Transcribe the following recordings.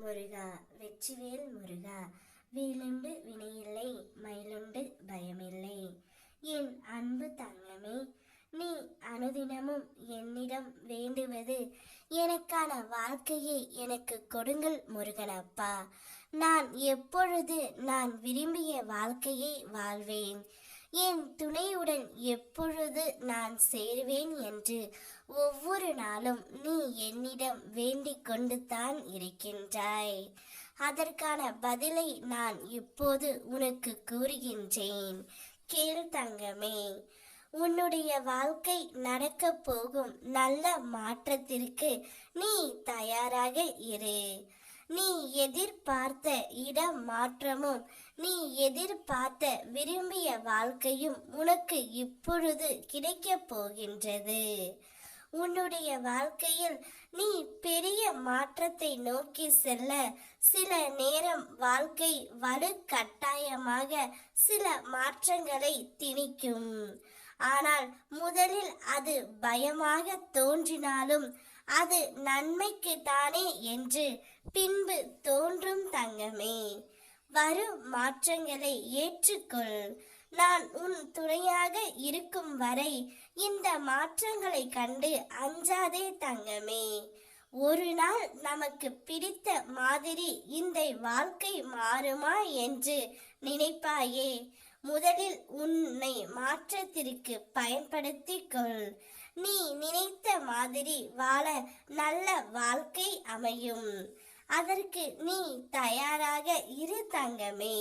முருகா வெற்றிவேல் முருகா வேலுண்டு வினையில்லை மயிலுண்டு பயமில்லை. என் அன்பு தங்கமே, நீ அனுதினமும் என்னிடம் வேண்டுவது எனக்கான வாழ்க்கையை எனக்கு கொடுங்கள் முருகனப்பா. நான் எப்பொழுது நான் விரும்பிய வாழ்க்கையை வாழ்வேன், என் துணையுடன் எப்பொழுது நான் சேருவேன் என்று ஒவ்வொரு நாளும் நீ என்னிடம் வேண்டிக் கொண்டு தான் இருக்கின்றாய். அதற்கான பதிலை நான் இப்போது உனக்கு கூறுகின்றேன். கேள் தங்கமே, உன்னுடைய வாழ்க்கை நடக்க போகும் நல்ல மாற்றத்திற்கு நீ தயாராக இரு. நீ எதிர்பார்த்த இடம் மாற்றமும் நீ எதிர்பார்த்த விரும்பிய வாழ்க்கையும் உனக்கு இப்பொழுது கிடைக்கப் போகின்றது. உன்னுடைய வாழ்க்கையில் நீ பெரிய மாற்றத்தை நோக்கி செல்ல சில நேரம் வாழ்க்கை வலு கட்டாயமாக சில மாற்றங்களை திணிக்கும். ஆனால் முதலில் அது பயமாக தோன்றினாலும் அது நன்மைக்கு தானே என்று பின்பு தோன்றும் தங்கமே. வரும் மாற்றங்களை ஏற்றுக்கொள். நான் உன் துணையாக இருக்கும் வரை இந்த மாற்றங்களை கண்டு அஞ்சாதே தங்கமே. ஒரு நாள் நமக்கு பிடித்த மாதிரி இந்த வாழ்க்கை மாறுமா என்று நினைப்பாயே. முதலில் உன்னை மாற்றத்திற்கு பயன்படுத்திக் கொள். நீ நினைத்த மாதிரி வாழ நல்ல வாழ்க்கை அமையும். அதற்கு நீ தயாராக இரு தங்கமே.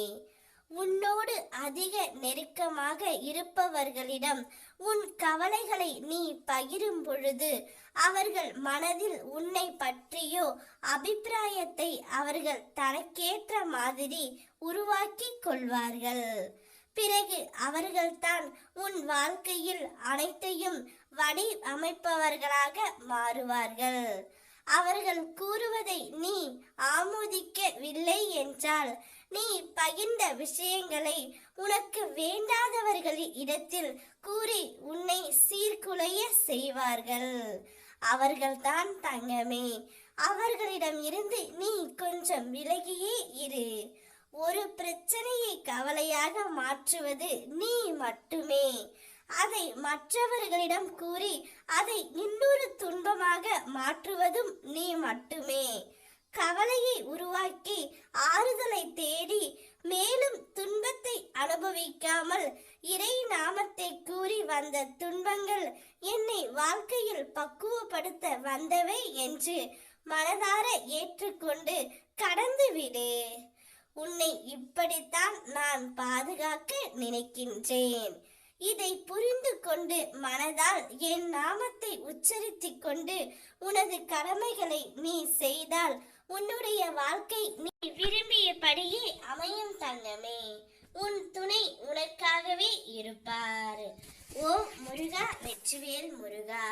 உன்னோடு அதிக நெருக்கமாக இருப்பவர்களிடம் உன் கவலைகளை நீ பகிரும் பொழுது அவர்கள் மனதில் உன்னை பற்றியோ அபிப்பிராயத்தை அவர்கள் தனக்கேற்ற மாதிரி உருவாக்கி கொள்வார்கள். பிறகு அவர்கள்தான் உன் வாழ்க்கையில் அனைத்தையும் வடிவமைப்பவர்களாக மாறுவார்கள். அவர்கள் கூறுவதை நீ ஆமோதிக்கவில்லை என்றால் நீ பகிர்ந்த விஷயங்களை உனக்கு வேண்டாதவர்கள் இடத்தில் கூறி உன்னை சீர்குலைய செய்வார்கள். அவர்கள்தான் தங்கமே. அவர்களிடம் இருந்து நீ கொஞ்சம் விலகியே இரு. ஒரு பிரச்சனையை கவலையாக மாற்றுவது நீ மட்டுமே. அதை மற்றவர்களிடம் கூறி அதை இன்னொரு துன்பமாக மாற்றுவதும் நீ மட்டுமே. கவலையை உருவாக்கி ஆறுதலை தேடி மேலும் துன்பத்தை அனுபவிக்காமல் இறை நாமத்தை கூறி வந்த துன்பங்கள் என்னை வாழ்க்கையில் பக்குவப்படுத்த வந்தவை என்று மனதார ஏற்றுக்கொண்டு கடந்து விடு. உன்னை இப்படித்தான் நான் பாதுகாக்க நினைக்கின்றேன். இதை புரிந்து கொண்டு மனதால் என் நாமத்தை உச்சரித்துக் கொண்டு உனது கடமைகளை நீ செய்தால் உன்னுடைய வாழ்க்கை நீ விரும்பியபடியே அமையும் தங்கமே. உன் துணை உனக்காகவே இருப்பார். ஓ முருகா வெற்றிவேல் முருகா.